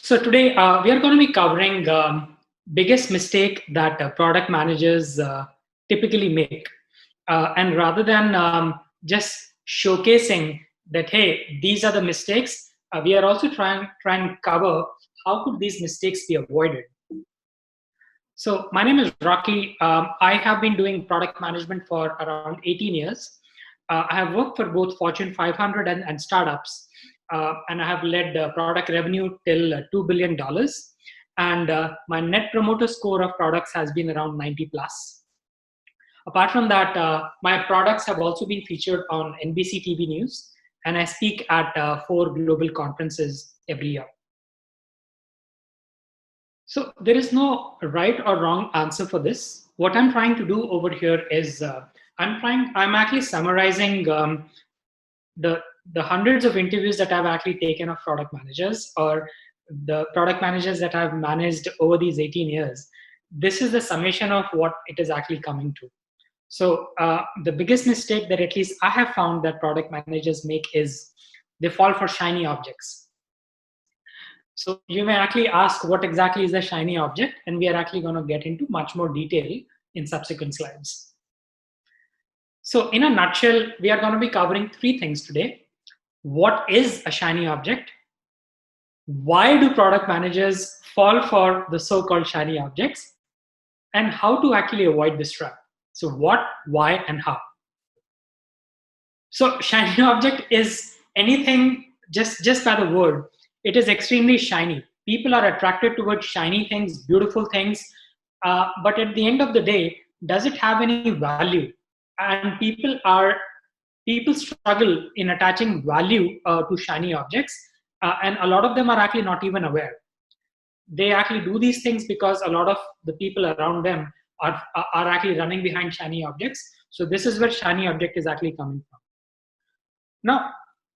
So today we are going to be covering biggest mistake that product managers typically make. And rather than just showcasing that, hey, these are the mistakes, we are also trying to cover how could these mistakes be avoided. So my name is Rocky. I have been doing product management for around 18 years. I have worked for both Fortune 500 and startups, and I have led product revenue till $2 billion. And my net promoter score of products has been around 90 plus. Apart from that, my products have also been featured on NBC TV News, and I speak at 4 global conferences every year. So there is no right or wrong answer for this. What I'm trying to do over here is I'm actually summarizing the hundreds of interviews that I've actually taken of product managers, or the product managers that I've managed over these 18 years. This is the summation of what it is actually coming to. So the biggest mistake that at least I have found that product managers make is they fall for shiny objects. So you may actually ask what exactly is a shiny object, and we are actually going to get into much more detail in subsequent slides. So in a nutshell, we are going to be covering 3 things today. What is a shiny object? Why do product managers fall for the so-called shiny objects? And how to actually avoid this trap. So what, why, and how. So shiny object is anything, just by the word, it is extremely shiny. People are attracted towards shiny things, beautiful things, but at the end of the day, does it have any value? And people struggle in attaching value to shiny objects, and a lot of them are actually not even aware. They actually do these things because a lot of the people around them are actually running behind shiny objects. So this is where shiny object is actually coming from. Now,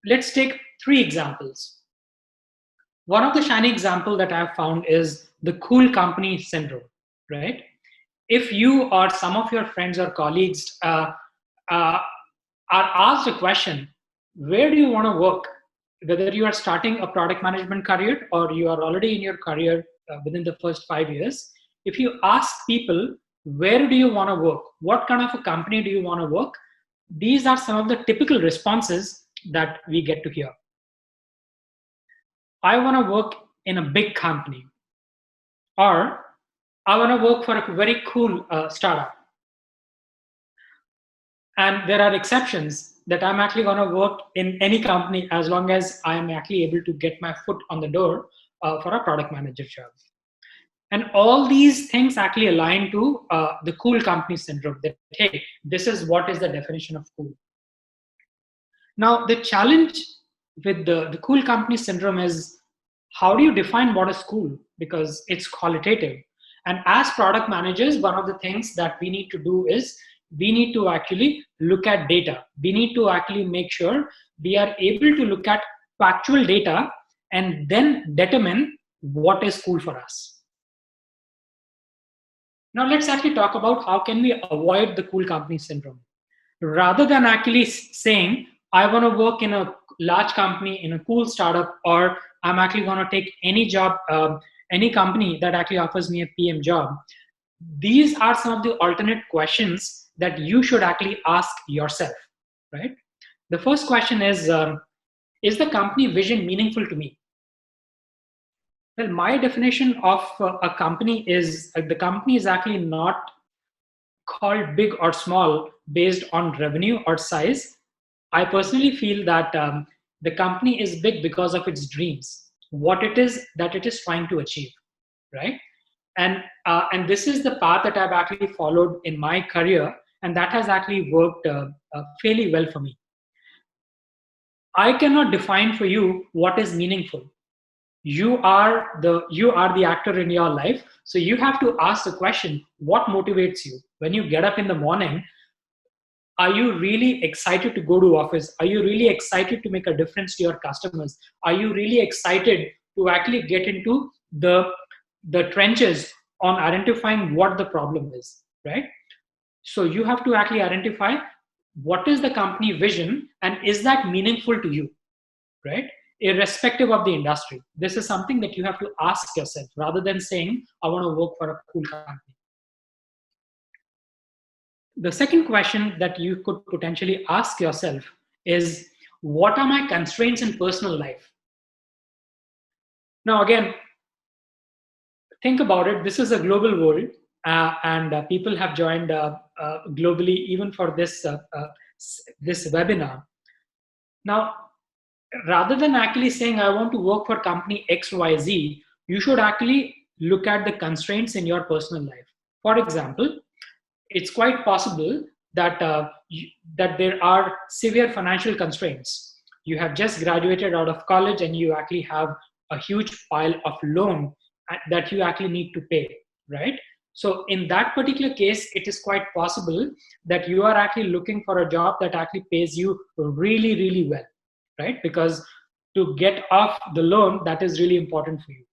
let's take 3 examples. One of the shiny example that I've found is the cool company syndrome, right? If you or some of your friends or colleagues are asked a question, where do you want to work? Whether you are starting a product management career or you are already in your career within the first 5 years, if you ask people, where do you want to work? What kind of a company do you want to work? These are some of the typical responses that we get to hear. I want to work in a big company, or I want to work for a very cool startup. And there are exceptions that I'm actually going to work in any company as long as I'm actually able to get my foot on the door for a product manager job. And all these things actually align to the cool company syndrome that, hey, this is what is the definition of cool. Now, the challenge with the cool company syndrome is, how do you define what is cool? Because it's qualitative. And as product managers, one of the things that we need to do is we need to actually look at data. We need to actually make sure we are able to look at factual data and then determine what is cool for us. Now let's actually talk about how can we avoid the cool company syndrome. Rather than actually saying, I want to work in a large company, in a cool startup, or I'm actually going to take any job, any company that actually offers me a PM job. These are some of the alternate questions that you should actually ask yourself, right? The first question is the company vision meaningful to me? Well, my definition of a company is the company is actually not called big or small based on revenue or size. I personally feel that the company is big because of its dreams, what it is that it is trying to achieve, right? And this is the path that I've actually followed in my career, and that has actually worked fairly well for me. I cannot define for you what is meaningful. You are the actor in your life, so you have to ask the question, what motivates you when you get up in the morning? Are you really excited to go to office? Are you really excited to make a difference to your customers? Are you really excited to actually get into the trenches on identifying what the problem is, right? So you have to actually identify what is the company vision and is that meaningful to you, right? irrespective of the industry. This is something that you have to ask yourself rather than saying, I want to work for a cool company. The second question that you could potentially ask yourself is, what are my constraints in personal life? Now, again, think about it. This is a global world, and people have joined globally even for this webinar. Now, rather than actually saying, I want to work for company XYZ, you should actually look at the constraints in your personal life. For example, it's quite possible that that there are severe financial constraints. You have just graduated out of college and you actually have a huge pile of loan that you actually need to pay, right? So in that particular case, it is quite possible that you are actually looking for a job that actually pays you really, really well, right? Because to get off the loan, that is really important for you.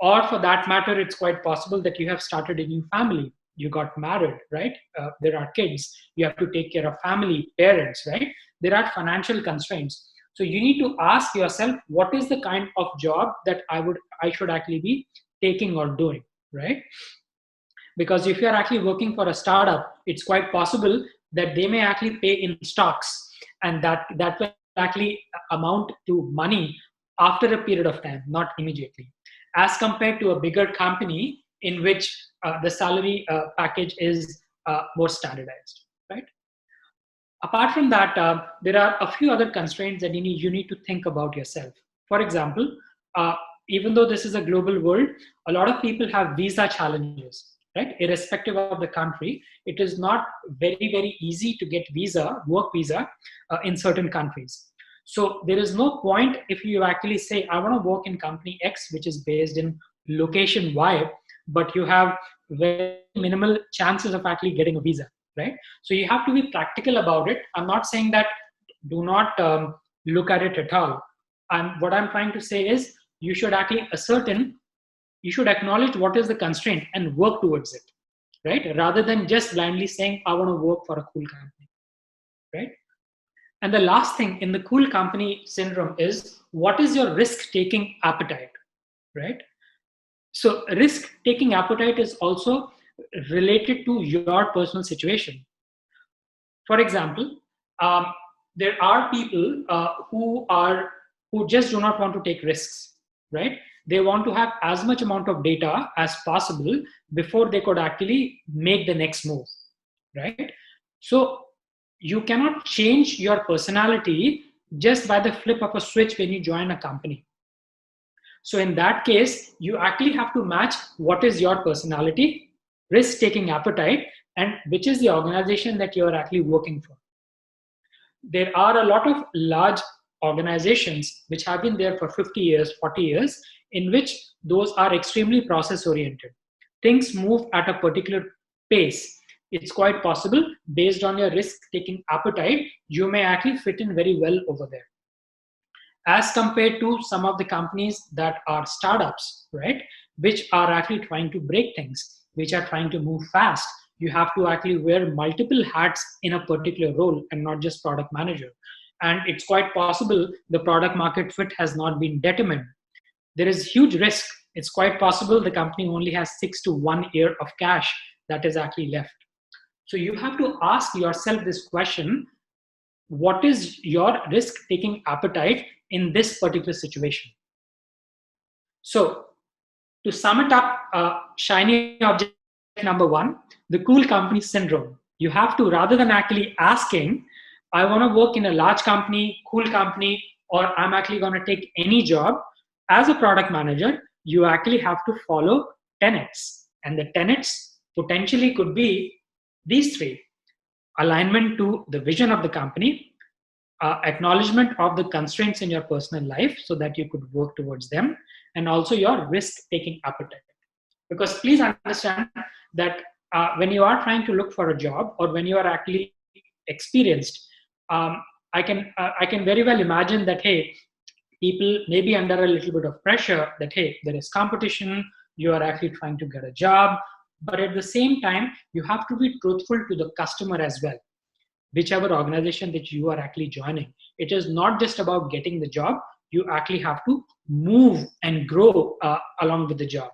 Or for that matter, it's quite possible that you have started a new family. You got married, right? There are kids. You have to take care of family, parents, right? There are financial constraints. So you need to ask yourself, what is the kind of job that I should actually be taking or doing, right? Because if you're actually working for a startup, it's quite possible that they may actually pay in stocks, and that will actually amount to money after a period of time, not immediately, as compared to a bigger company in which the salary package is more standardized, right? Apart from that, there are a few other constraints that you need to think about yourself. For example, even though this is a global world, a lot of people have visa challenges, right? Irrespective of the country, it is not very, very easy to get work visa in certain countries. So there is no point if you actually say, I want to work in company X, which is based in location Y, but you have very minimal chances of actually getting a visa, right? So you have to be practical about it. I'm not saying that do not look at it at all. What I'm trying to say is you should actually you should acknowledge what is the constraint and work towards it, right? Rather than just blindly saying, I want to work for a cool company, right? And the last thing in the cool company syndrome is, what is your risk-taking appetite, right? So risk-taking appetite is also related to your personal situation. For example, there are people who just do not want to take risks, right? They want to have as much amount of data as possible before they could actually make the next move, right? So you cannot change your personality just by the flip of a switch when you join a company. So in that case, you actually have to match what is your personality, risk-taking appetite, and which is the organization that you're actually working for. There are a lot of large organizations which have been there for 50 years, 40 years, in which those are extremely process-oriented. Things move at a particular pace. It's quite possible, based on your risk-taking appetite, you may actually fit in very well over there. As compared to some of the companies that are startups, right, which are actually trying to break things, which are trying to move fast. You have to actually wear multiple hats in a particular role and not just product manager. And it's quite possible the product market fit has not been determined. There is huge risk. It's quite possible the company only has 6 to 1 year of cash that is actually left. So you have to ask yourself this question: what is your risk-taking appetite in this particular situation? So to sum it up, shiny object number one, the cool company syndrome. You have to, rather than actually asking, I want to work in a large company, cool company, or I'm actually going to take any job, as a product manager, you actually have to follow tenets. And the tenets potentially could be these three: alignment to the vision of the company, acknowledgement of the constraints in your personal life so that you could work towards them, and also your risk-taking appetite. Because please understand that when you are trying to look for a job, or when you are actually experienced, I can very well imagine that, hey, people may be under a little bit of pressure that, hey, there is competition, you are actually trying to get a job, but at the same time, you have to be truthful to the customer as well, whichever organization that you are actually joining. It is not just about getting the job, you actually have to move and grow along with the job,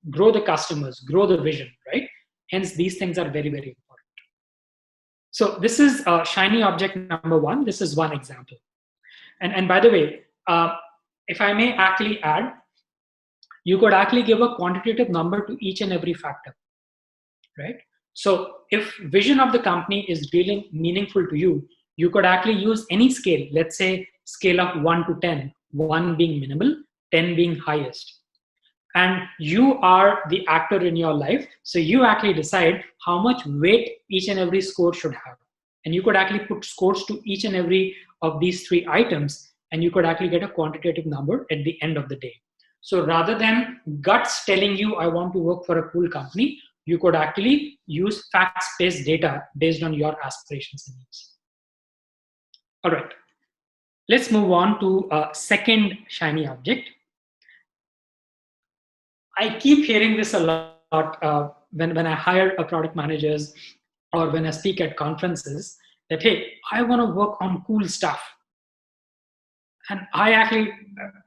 grow the customers, grow the vision, right? Hence, these things are very, very important. So this is shiny object number one. This is one example. And by the way, if I may actually add, you could actually give a quantitative number to each and every factor, right? So if vision of the company is really meaningful to you, you could actually use any scale. Let's say scale of 1 to 10, 1 being minimal, 10 being highest. And you are the actor in your life, so you actually decide how much weight each and every score should have. And you could actually put scores to each and every of these 3 items, and you could actually get a quantitative number at the end of the day. So rather than guts telling you, I want to work for a cool company, you could actually use facts-based data based on your aspirations and needs. All right, let's move on to a second shiny object. I keep hearing this a lot when I hire a product managers or when I speak at conferences that, hey, I want to work on cool stuff. And I actually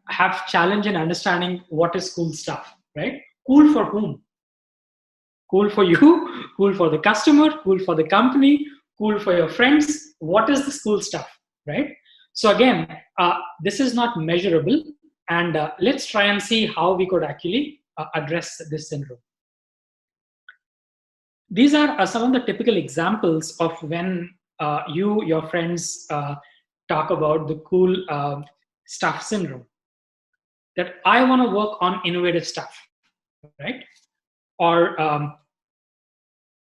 have challenge in understanding what is cool stuff, right? Cool for whom? Cool for you, cool for the customer, cool for the company, cool for your friends. What is this cool stuff, right? So again, this is not measurable. And let's try and see how we could actually address this syndrome. These are some of the typical examples of when your friends talk about the cool stuff syndrome. That I want to work on innovative stuff, right? Or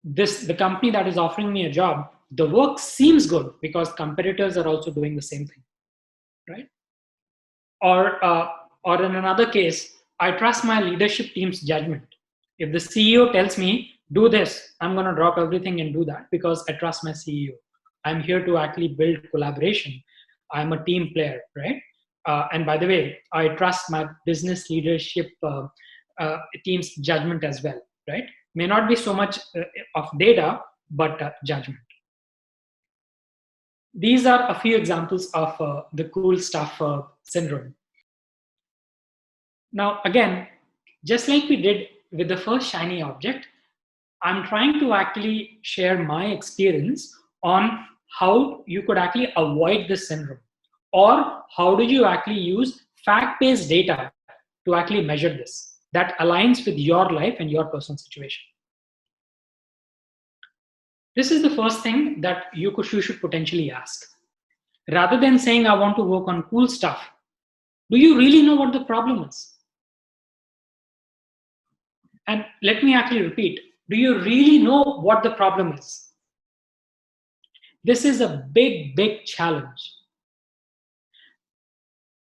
the company that is offering me a job, the work seems good because competitors are also doing the same thing, right? Or in another case, I trust my leadership team's judgment. If the CEO tells me, do this, I'm going to drop everything and do that because I trust my CEO. I'm here to actually build collaboration. I'm a team player, right? And by the way, I trust my business leadership team's judgment as well, right? May not be so much of data, but judgment. These are a few examples of the cool stuff syndrome. Now, again, just like we did with the first shiny object, I'm trying to actually share my experience on how you could actually avoid this syndrome, or how do you actually use fact-based data to actually measure this that aligns with your life and your personal situation. This is the first thing that you should potentially ask. Rather than saying, I want to work on cool stuff, do you really know what the problem is? And let me actually repeat, do you really know what the problem is? This is a big, big challenge.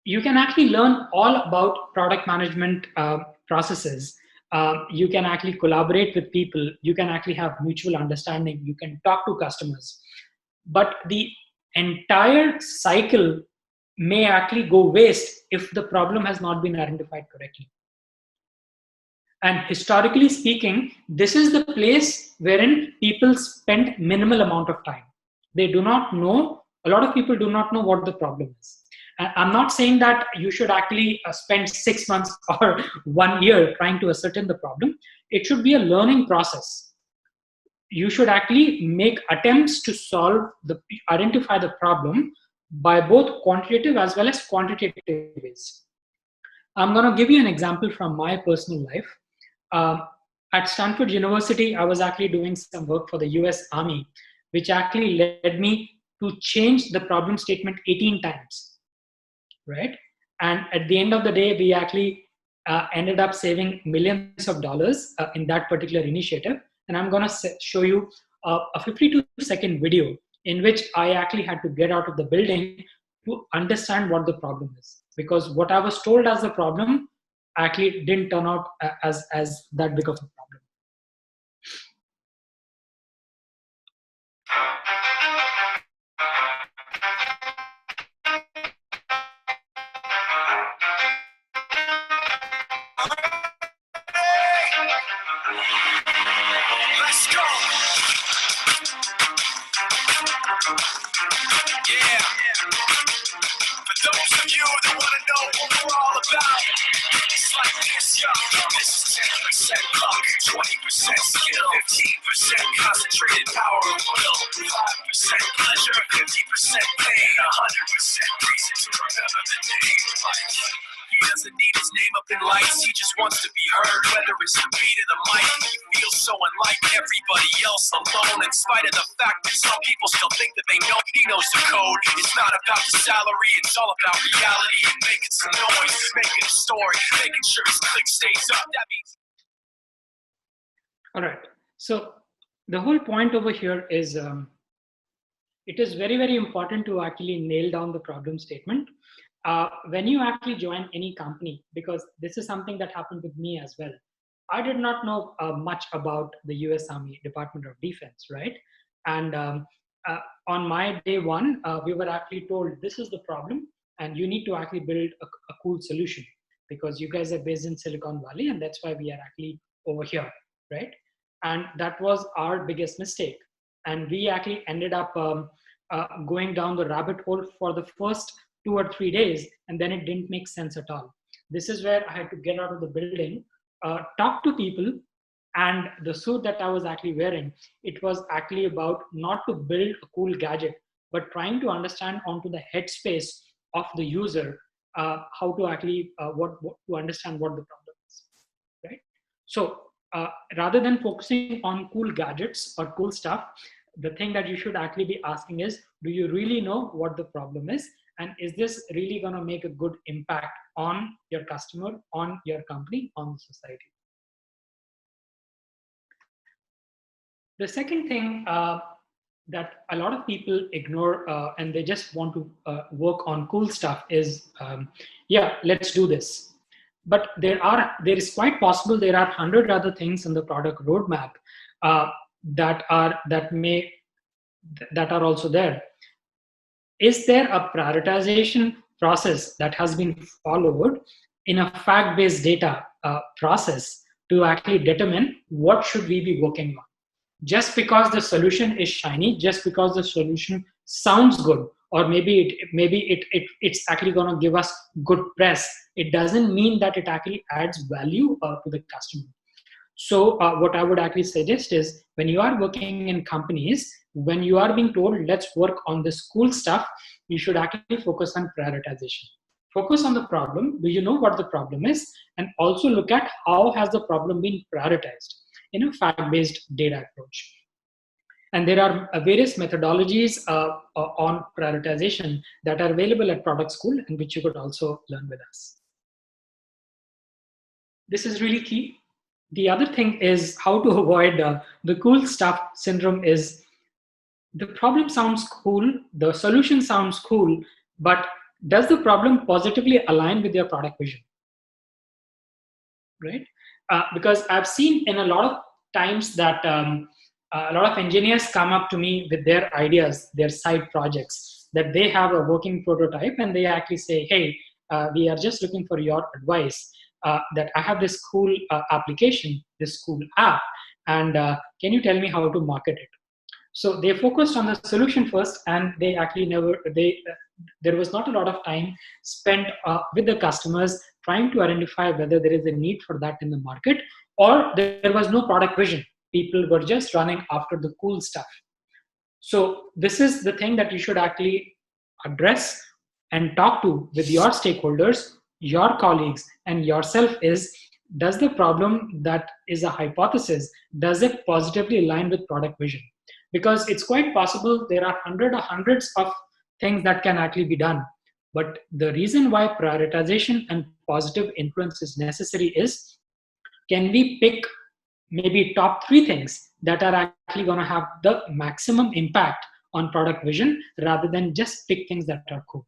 You can actually learn all about product management processes. You can actually collaborate with people. You can actually have mutual understanding. You can talk to customers. But the entire cycle may actually go waste if the problem has not been identified correctly. And historically speaking, this is the place wherein people spend minimal amount of time. They do not know, a lot of people do not know what the problem is. And I'm not saying that you should actually spend 6 months or 1 year trying to ascertain the problem. It should be a learning process. You should actually make attempts to identify the problem by both quantitative as well as quantitative ways. I'm going to give you an example from my personal life. At Stanford University, I was actually doing some work for the US Army, which actually led me to change the problem statement 18 times, right? And at the end of the day, we actually ended up saving millions of dollars in that particular initiative. And I'm going to show you a 52-second video in which I actually had to get out of the building to understand what the problem is. Because what I was told as the problem actually didn't turn out as that big of a problem. Let's go. Yeah. For those of you that want to know what we're all about. It's like this, yo. This is 10% luck, 20% skill, 15% concentrated power of will, 5% pleasure, 50% pain, 100% reason to remember the name. He doesn't need his name up in lights, he just wants to be heard, whether it's the beat of the mic. He feels so unlike everybody else, alone, in spite of the fact that some people still think that they know. He knows the code. It's not about the salary, it's all about reality and making some noise, making a story, making sure his click stays up. That means. All right. So the whole point over here is it is very, very important to actually nail down the problem statement. When you actually join any company, because this is something that happened with me as well. I did not know much about the US Army Department of Defense, right? And on my day one, we were actually told this is the problem and you need to actually build a cool solution because you guys are based in Silicon Valley and that's why we are actually over here, right? And that was our biggest mistake. And we actually ended up going down the rabbit hole for the first 2 or 3 days, and then it didn't make sense at all. This is where I had to get out of the building, talk to people, and the suit that I was actually wearing, it was actually about not to build a cool gadget, but trying to understand onto the headspace of the user, how to actually, to understand what the problem is, right? So rather than focusing on cool gadgets or cool stuff, the thing that you should actually be asking is, do you really know what the problem is? And is this really going to make a good impact on your customer, on your company, on the society? The second thing that a lot of people ignore and they just want to work on cool stuff is, yeah, let's do this. But there is quite possible there are 100 other things in the product roadmap that are also there. Is there a prioritization process that has been followed in a fact-based data process to actually determine what should we be working on? Just because the solution is shiny, just because the solution sounds good, or maybe it's actually going to give us good press, it doesn't mean that it actually adds value to the customer. So what I would actually suggest is, when you are working in companies, when you are being told, let's work on this cool stuff, you should actually focus on prioritization. Focus on the problem. Do you know what the problem is? And also look at how has the problem been prioritized in a fact-based data approach. And there are various methodologies on prioritization that are available at Product School and which you could also learn with us. This is really key. The other thing is how to avoid the cool stuff syndrome is, the problem sounds cool, the solution sounds cool, but does the problem positively align with your product vision? Right? Because I've seen in a lot of times that a lot of engineers come up to me with their ideas, their side projects, that they have a working prototype, and they actually say, hey, we are just looking for your advice, that I have this cool application, this cool app, and can you tell me how to market it? So they focused on the solution first, and they actually there was not a lot of time spent with the customers trying to identify whether there is a need for that in the market, or there was no product vision. People were just running after the cool stuff. So this is the thing that you should actually address and talk to with your stakeholders, your colleagues, and yourself is, does the problem that is a hypothesis, does it positively align with product vision? Because it's quite possible there are hundreds of things that can actually be done. But the reason why prioritization and positive influence is necessary is, can we pick maybe top 3 things that are actually going to have the maximum impact on product vision, rather than just pick things that are cool.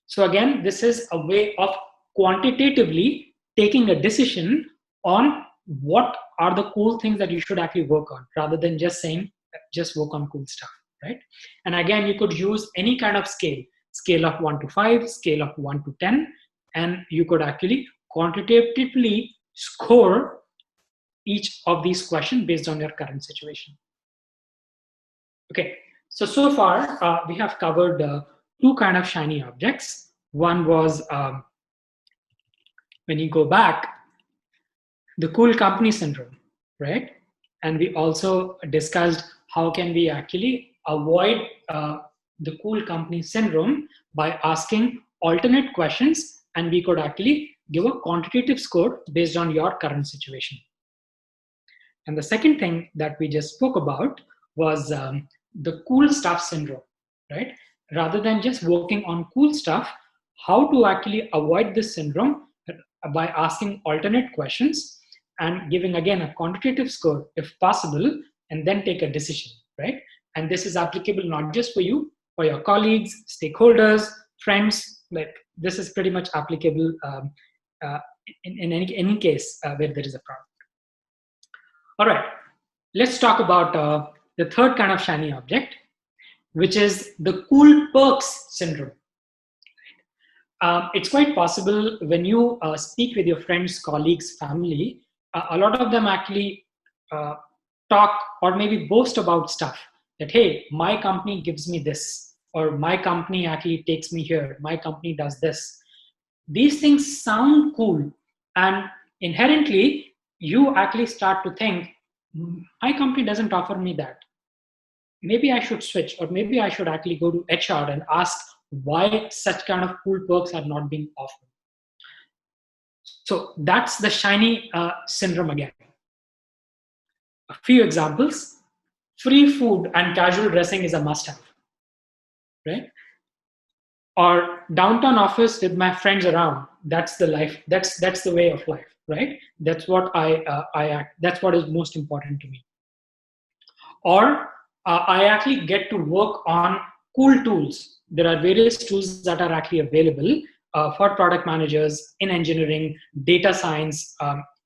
So again, this is a way of quantitatively taking a decision on what are the cool things that you should actually work on, rather than just saying, just work on cool stuff, right? And again, you could use any kind of scale of 1 to 5, scale of 1 to 10, and you could actually quantitatively score each of these questions based on your current situation. Okay, so far we have covered 2 kind of shiny objects. One was when you go back, the cool company syndrome, right? And we also discussed how can we actually avoid the cool company syndrome by asking alternate questions, and we could actually give a quantitative score based on your current situation. And the second thing that we just spoke about was the cool stuff syndrome, right? Rather than just working on cool stuff, how to actually avoid this syndrome by asking alternate questions and giving again a quantitative score if possible, and then take a decision, right? And this is applicable not just for you, for your colleagues, stakeholders, friends. Like this is pretty much applicable in any case where there is a problem. All right, let's talk about the third kind of shiny object, which is the cool perks syndrome. It's quite possible when you speak with your friends, colleagues, family, a lot of them actually talk or maybe boast about stuff that, hey, my company gives me this, or my company actually takes me here, my company does this. These things sound cool, and inherently, you actually start to think, my company doesn't offer me that. Maybe I should switch, or maybe I should actually go to HR and ask why such kind of cool perks are not being offered. So that's the shiny syndrome again. A few examples: free food and casual dressing is a must-have, right? Or downtown office with my friends around. That's the life. That's the way of life, right? That's what that's what is most important to me. Or I actually get to work on cool tools. There are various tools that are actually available for product managers in engineering, data science,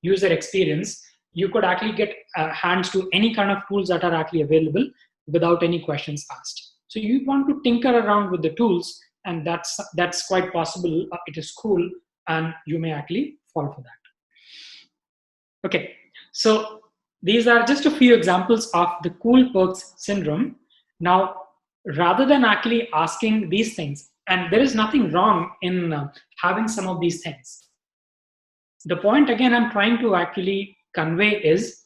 user experience. You could actually get hands to any kind of tools that are actually available without any questions asked. So you want to tinker around with the tools, and that's quite possible. It is cool, and you may actually fall for that. Okay, so these are just a few examples of the cool perks syndrome. Now, rather than actually asking these things, and there is nothing wrong in having some of these things. The point again I'm trying to actually convey is,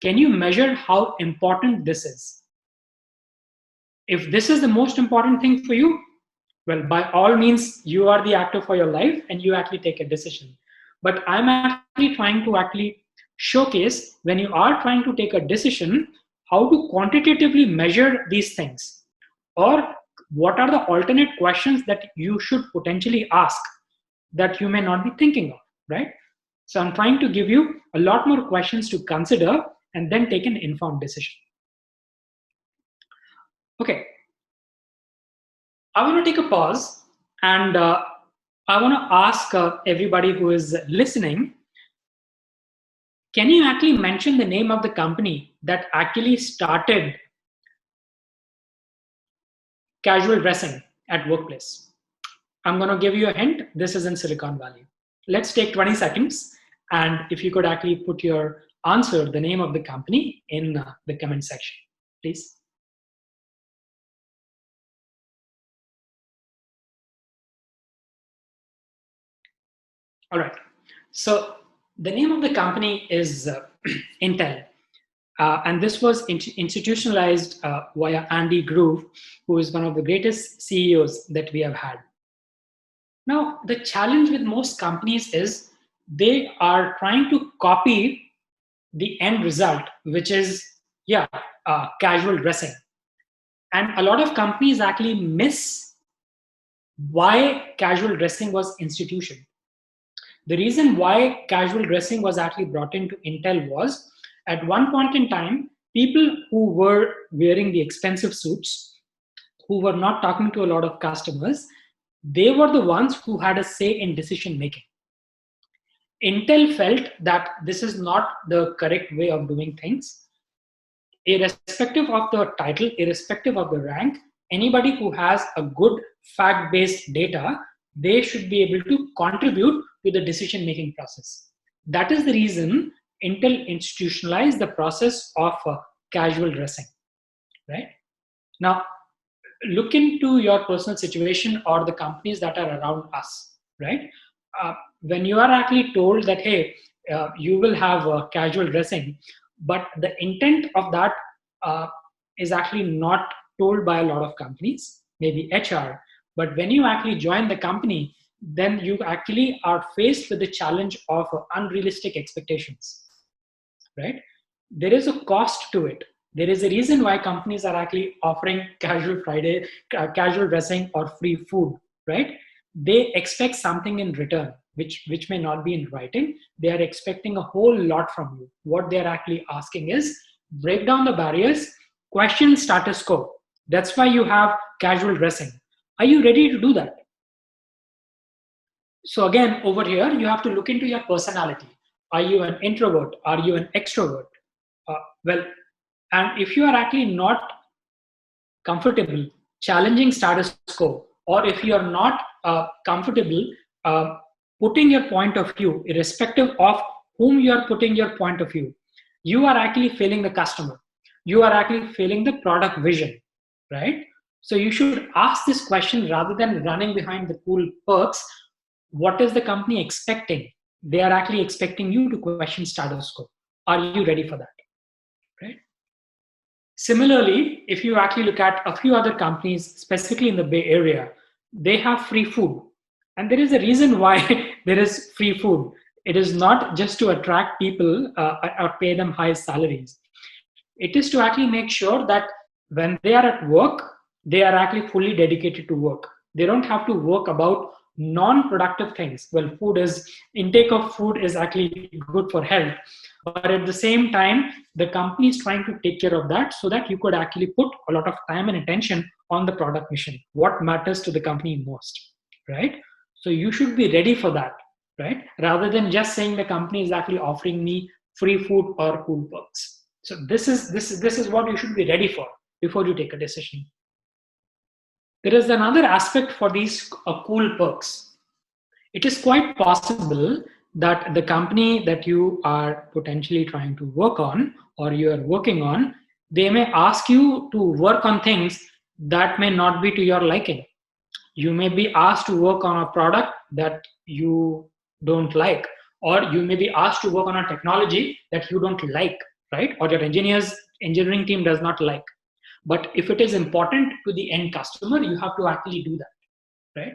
can you measure how important this is? If this is the most important thing for you, well, by all means, you are the actor for your life and you actually take a decision. But I'm actually trying to actually showcase, when you are trying to take a decision, how to quantitatively measure these things, or what are the alternate questions that you should potentially ask that you may not be thinking of, right? So I'm trying to give you a lot more questions to consider and then take an informed decision. Okay, I want to take a pause, and I want to ask everybody who is listening, can you actually mention the name of the company that actually started casual dressing at workplace? I'm going to give you a hint. This is in Silicon Valley. Let's take 20 seconds. And if you could actually put your answer, the name of the company, in the comment section, please. All right. So the name of the company is Intel. And this was institutionalized via Andy Grove, who is one of the greatest CEOs that we have had. Now, the challenge with most companies is they are trying to copy the end result, which is, casual dressing. And a lot of companies actually miss why casual dressing was institutionalized. The reason why casual dressing was actually brought into Intel was, at one point in time, people who were wearing the expensive suits, who were not talking to a lot of customers, they were the ones who had a say in decision making. Intel felt that this is not the correct way of doing things. Irrespective of the title, irrespective of the rank, anybody who has a good fact-based data, they should be able to contribute to the decision-making process. That is the reason Intel institutionalized the process of casual dressing, right? Now, look into your personal situation or the companies that are around us, right? when you are actually told that, hey, you will have casual dressing, but the intent of that is actually not told by a lot of companies, maybe HR. But when you actually join the company, then you actually are faced with the challenge of unrealistic expectations, right? There is a cost to it. There is a reason why companies are actually offering casual Friday, casual dressing or free food, right? They expect something in return, which may not be in writing. They are expecting a whole lot from you. What they are actually asking is break down the barriers, question status quo. That's why you have casual dressing. Are you ready to do that? So again, over here, you have to look into your personality. Are you an introvert? Are you an extrovert? Well, and if you are actually not comfortable challenging status quo, or if you are not comfortable uh, putting your point of view, irrespective of whom you are putting your point of view, you are actually failing the customer. You are actually failing the product vision, right? So you should ask this question rather than running behind the cool perks. What is the company expecting? They are actually expecting you to question status quo. Are you ready for that? Right? Similarly, if you actually look at a few other companies, specifically in the Bay Area, they have free food. And there is a reason why there is free food. It is not just to attract people or pay them high salaries. It is to actually make sure that when they are at work, they are actually fully dedicated to work. They don't have to work about non-productive things. Well, intake of food is actually good for health, but at the same time, the company is trying to take care of that so that you could actually put a lot of time and attention on the product mission, what matters to the company most, right? So you should be ready for that, right? Rather than just saying the company is actually offering me free food or cool perks. So this is what you should be ready for before you take a decision. There is another aspect for these cool perks. It is quite possible that the company that you are potentially trying to work on or you are working on, they may ask you to work on things that may not be to your liking. You may be asked to work on a product that you don't like, or you may be asked to work on a technology that you don't like, right? Or your engineering team does not like. But if it is important to the end customer, you have to actually do that, right?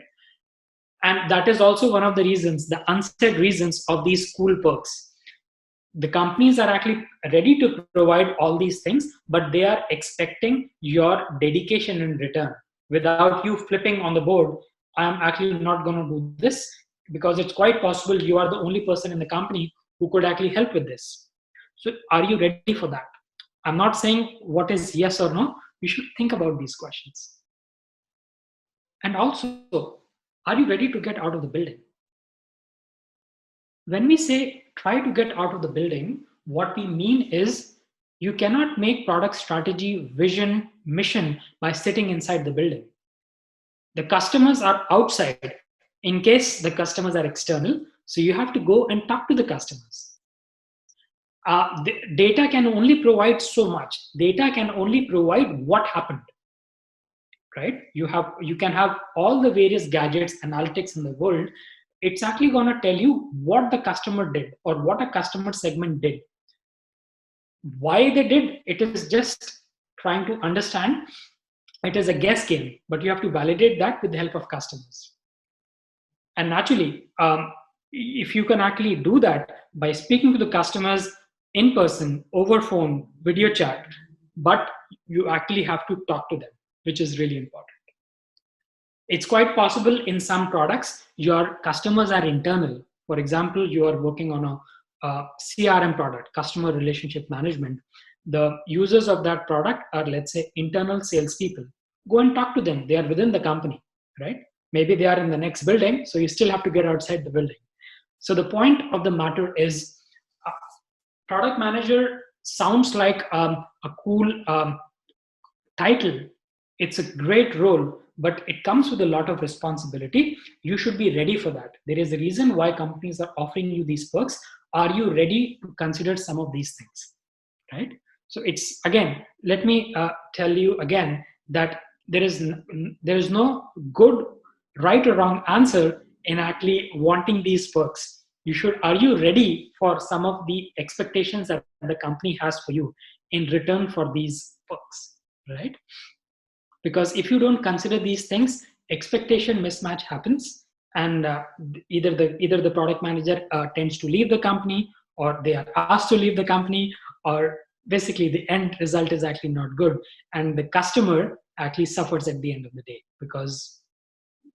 And that is also one of the reasons, the unsaid reasons of these cool perks. The companies are actually ready to provide all these things, but they are expecting your dedication in return. Without you flipping on the board, I'm actually not going to do this, because it's quite possible you are the only person in the company who could actually help with this. So are you ready for that? I'm not saying what is yes or no. You should think about these questions. And also, are you ready to get out of the building? When we say try to get out of the building, what we mean is you cannot make product strategy, vision, mission by sitting inside the building. The customers are outside in case the customers are external. So you have to go and talk to the customers. The data can only provide so much. Data can only provide what happened, right? You can have all the various gadgets, analytics in the world. It's actually going to tell you what the customer did or what a customer segment did. Why they did, it is just trying to understand. It is a guess game, but you have to validate that with the help of customers. And naturally, if you can actually do that by speaking to the customers in person, over phone, video chat, but you actually have to talk to them, which is really important. It's quite possible in some products, your customers are internal. For example, you are working on a CRM product, customer relationship management. The users of that product are, let's say, internal salespeople. Go and talk to them. They are within the company, right? Maybe they are in the next building, so you still have to get outside the building. So the point of the matter is, product manager sounds like a cool title. It's a great role, but it comes with a lot of responsibility. You should be ready for that. There is a reason why companies are offering you these perks. Are you ready to consider some of these things, right? So it's, again, let me tell you again that there is no good, right or wrong answer in actually wanting these perks. Are you ready for some of the expectations that the company has for you in return for these perks, right? Because if you don't consider these things, expectation mismatch happens, and either the product manager tends to leave the company, or they are asked to leave the company, or basically the end result is actually not good, and the customer actually suffers at the end of the day, because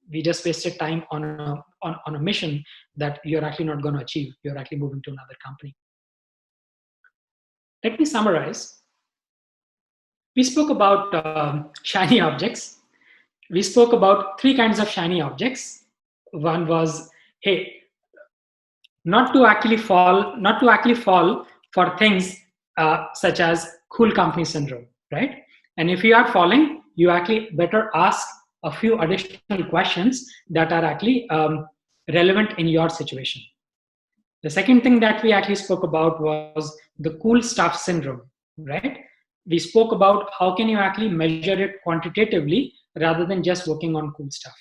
we just wasted time on a mission that you're actually not going to achieve. You're actually moving to another company. Let me summarize. We spoke about shiny objects. We spoke about 3 kinds of shiny objects. One was, hey, not to actually fall for things such as cool company syndrome, right? And if you are falling, you actually better ask a few additional questions that are actually relevant in your situation. The second thing that we actually spoke about was the cool stuff syndrome, right? We spoke about how can you actually measure it quantitatively rather than just working on cool stuff.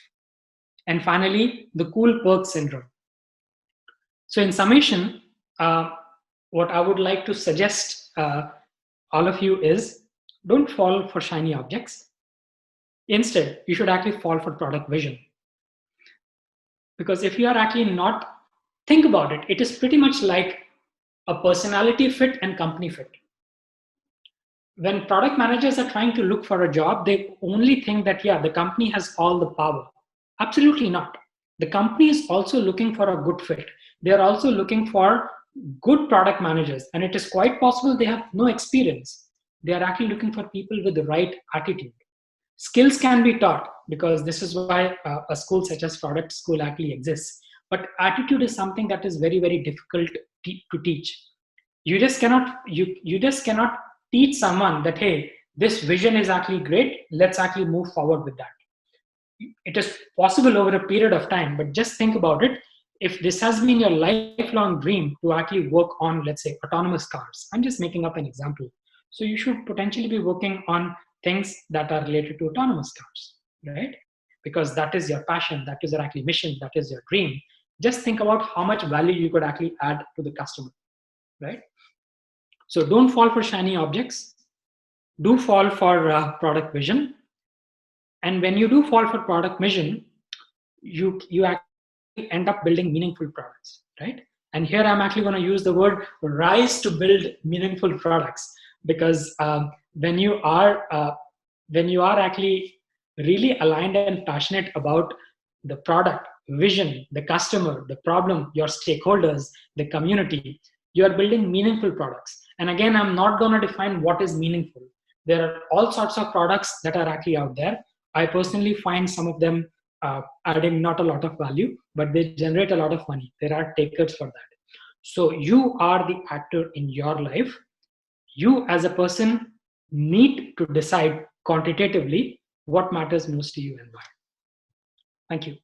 And finally, the cool perk syndrome. So in summation, what I would like to suggest all of you is, don't fall for shiny objects. Instead, you should actually fall for product vision. Because if you are actually not, think about it, it is pretty much like a personality fit and company fit. When product managers are trying to look for a job, they only think that, yeah, the company has all the power. Absolutely not. The company is also looking for a good fit. They are also looking for good product managers, and it is quite possible they have no experience. They are actually looking for people with the right attitude. Skills can be taught, because this is why a school such as product school actually exists. But attitude is something that is very, very difficult to teach. You just cannot teach someone that, hey, this vision is actually great, let's actually move forward with that. It is possible over a period of time, but just think about it. If this has been your lifelong dream to actually work on, let's say, autonomous cars, I'm just making up an example. So you should potentially be working on things that are related to autonomous cars, right? Because that is your passion, that is your actually mission, that is your dream. Just think about how much value you could actually add to the customer, right? So don't fall for shiny objects. Do fall for product vision. And when you do fall for product vision, you actually end up building meaningful products, right? And here I'm actually going to use the word rise to build meaningful products, because when you are actually really aligned and passionate about the product, vision, the customer, the problem, your stakeholders, the community, you are building meaningful products. And again, I'm not going to define what is meaningful. There are all sorts of products that are actually out there. I personally find some of them adding not a lot of value, but they generate a lot of money. There are takers for that. So you are the actor in your life. You as a person need to decide quantitatively what matters most to you and why. Thank you.